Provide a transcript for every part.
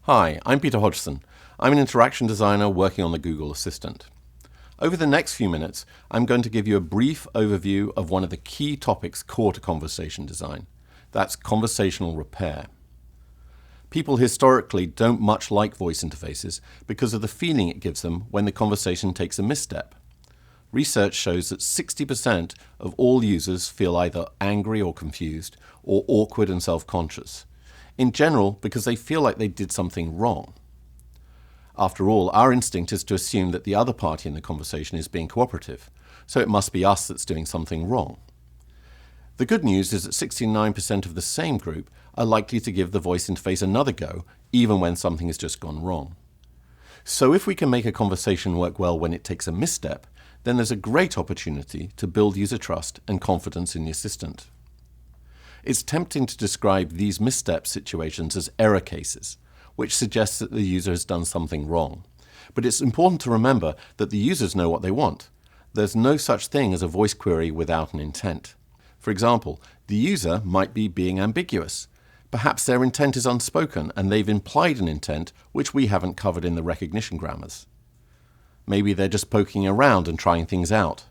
Hi, I'm Peter Hodgson. I'm an interaction designer working on the Google Assistant. Over the next few minutes, I'm going to give you a brief overview of one of the key topics core to conversation design. That's conversational repair. People historically don't much like voice interfaces because of the feeling it gives them when the conversation takes a misstep. Research shows that 60% of all users feel either angry or confused, or awkward and self-conscious. In general, because they feel like they did something wrong. After all, our instinct is to assume that the other party in the conversation is being cooperative, so it must be us that's doing something wrong. The good news is that 69% of the same group are likely to give the voice interface another go, even when something has just gone wrong. So if we can make a conversation work well when it takes a misstep, then there's a great opportunity to build user trust and confidence in the assistant. It's tempting to describe these misstep situations as error cases, which suggests that the user has done something wrong. But it's important to remember that the users know what they want. There's no such thing as a voice query without an intent. For example, the user might be being ambiguous. Perhaps their intent is unspoken and they've implied an intent which we haven't covered in the recognition grammars. Maybe they're just poking around and trying things out.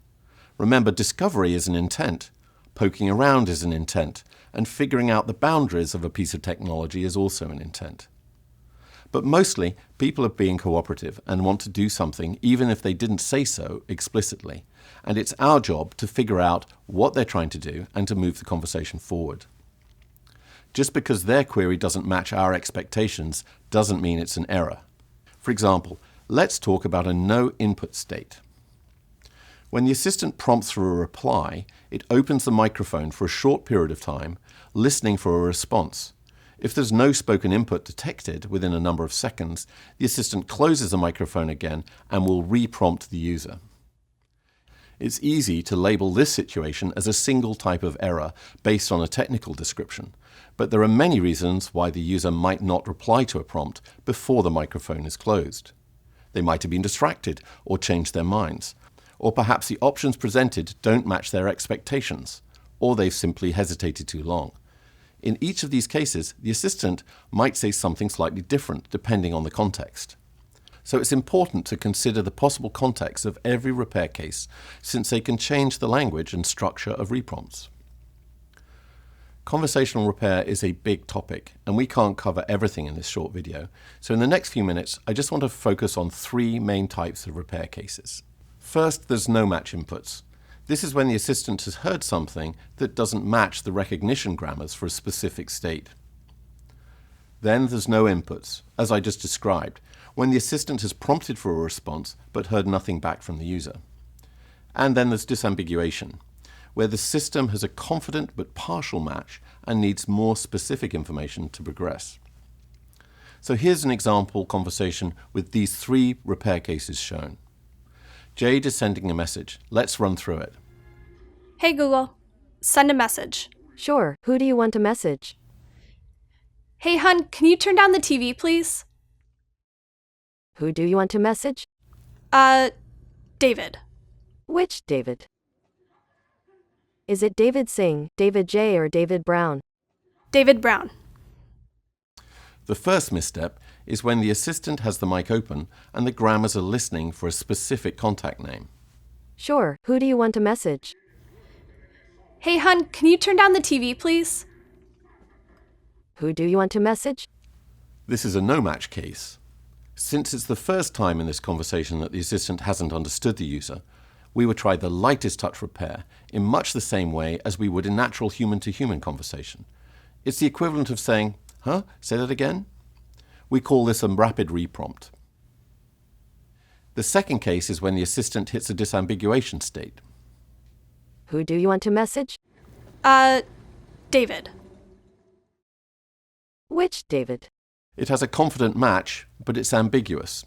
Remember, discovery is an intent. Poking around is an intent. And figuring out the boundaries of a piece of technology is also an intent. But mostly, people are being cooperative and want to do something even if they didn't say so explicitly. And it's our job to figure out what they're trying to do and to move the conversation forward. Just because their query doesn't match our expectations doesn't mean it's an error. For example, let's talk about a no-input state. When the assistant prompts for a reply, it opens the microphone for a short period of time, listening for a response. If there's no spoken input detected within a number of seconds, the assistant closes the microphone again and will re-prompt the user. It's easy to label this situation as a single type of error based on a technical description, but there are many reasons why the user might not reply to a prompt before the microphone is closed. They might have been distracted or changed their minds. Or perhaps the options presented don't match their expectations, or they've simply hesitated too long. In each of these cases, the assistant might say something slightly different depending on the context. So it's important to consider the possible context of every repair case, since they can change the language and structure of reprompts. Conversational repair is a big topic, and we can't cover everything in this short video. So in the next few minutes, I just want to focus on three main types of repair cases. First, there's no match inputs. This is when the assistant has heard something that doesn't match the recognition grammars for a specific state. Then there's no inputs, as I just described, when the assistant has prompted for a response but heard nothing back from the user. And then there's disambiguation, where the system has a confident but partial match and needs more specific information to progress. So here's an example conversation with these three repair cases shown. Jade is sending a message. Let's run through it. Hey Google, send a message. Sure. Who do you want to message? Hey hun, can you turn down the TV, please? Who do you want to message? David. Which David? Is it David Singh, David J, or David Brown? David Brown. The first misstep is when the assistant has the mic open and the grammars are listening for a specific contact name. Sure. Who do you want to message? Hey hun, can you turn down the TV, please? Who do you want to message? This is a no-match case. Since it's the first time in this conversation that the assistant hasn't understood the user, we would try the lightest touch repair in much the same way as we would in natural human-to-human conversation. It's the equivalent of saying, "Huh? Say that again?" We call this a rapid reprompt. The second case is when the assistant hits a disambiguation state. Who do you want to message? David. Which David? It has a confident match, but it's ambiguous.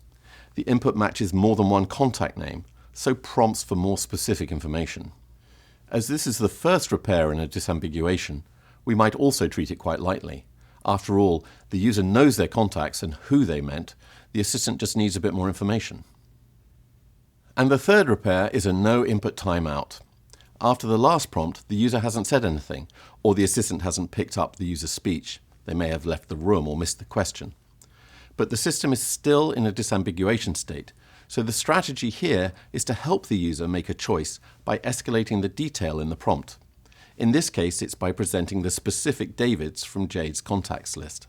The input matches more than one contact name, so prompts for more specific information. As this is the first repair in a disambiguation, we might also treat it quite lightly. After all, the user knows their contacts and who they meant. The assistant just needs a bit more information. And the third repair is a no-input timeout. After the last prompt, the user hasn't said anything, or the assistant hasn't picked up the user's speech. They may have left the room or missed the question. but the system is still in a disambiguation state. So the strategy here is to help the user make a choice by escalating the detail in the prompt. In this case, it's by presenting the specific Davids from Jade's contacts list.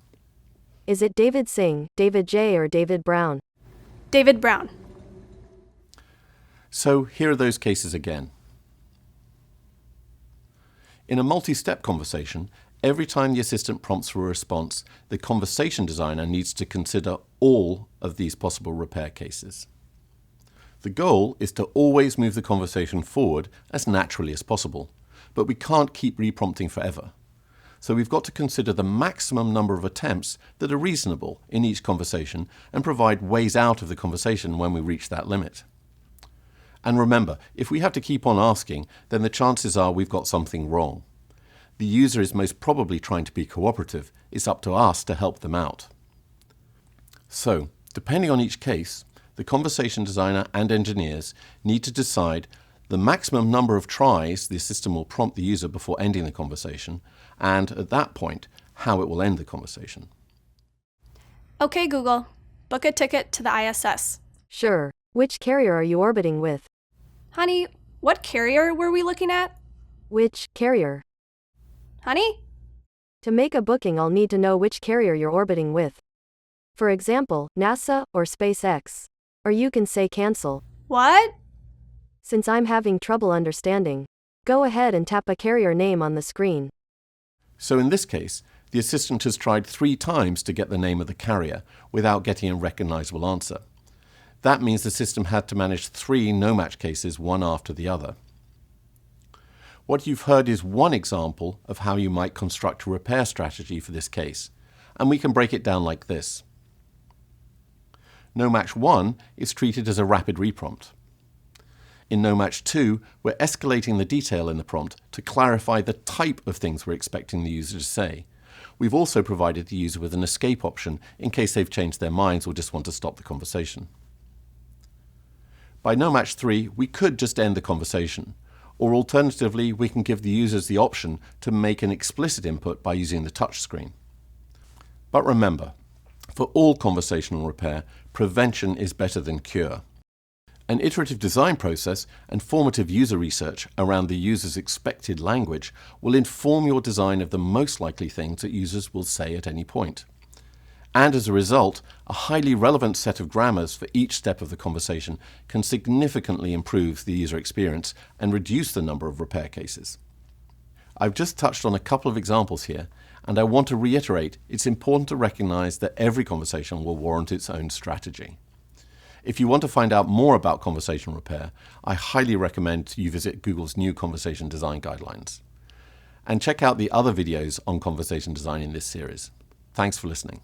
Is it David Singh, David J, or David Brown? David Brown. So here are those cases again. In a multi-step conversation, every time the assistant prompts for a response, the conversation designer needs to consider all of these possible repair cases. The goal is to always move the conversation forward as naturally as possible, but we can't keep reprompting forever. So we've got to consider the maximum number of attempts that are reasonable in each conversation and provide ways out of the conversation when we reach that limit. And remember, if we have to keep on asking, then the chances are we've got something wrong. The user is most probably trying to be cooperative. It's up to us to help them out. So, depending on each case, the conversation designer and engineers need to decide the maximum number of tries the system will prompt the user before ending the conversation, and at that point, how it will end the conversation. Okay, Google, book a ticket to the ISS. Sure. Which carrier are you orbiting with? Honey, what carrier were we looking at? Which carrier? Honey? To make a booking, I'll need to know which carrier you're orbiting with. For example, NASA or SpaceX. Or you can say cancel. What? Since I'm having trouble understanding, go ahead and tap a carrier name on the screen. So in this case, the assistant has tried 3 times to get the name of the carrier without getting a recognizable answer. That means the system had to manage 3 no-match cases, one after the other. What you've heard is one example of how you might construct a repair strategy for this case, and we can break it down like this. No-match 1 is treated as a rapid reprompt. In no-match 2, we're escalating the detail in the prompt to clarify the type of things we're expecting the user to say. We've also provided the user with an escape option in case they've changed their minds or just want to stop the conversation. By no-match 3, we could just end the conversation, or alternatively, we can give the users the option to make an explicit input by using the touch screen. But remember, for all conversational repair, prevention is better than cure. An iterative design process and formative user research around the user's expected language will inform your design of the most likely things that users will say at any point. And as a result, a highly relevant set of grammars for each step of the conversation can significantly improve the user experience and reduce the number of repair cases. I've just touched on a couple of examples here, and I want to reiterate it's important to recognize that every conversation will warrant its own strategy. If you want to find out more about conversation repair, I highly recommend you visit Google's new Conversation Design Guidelines. And check out the other videos on conversation design in this series. Thanks for listening.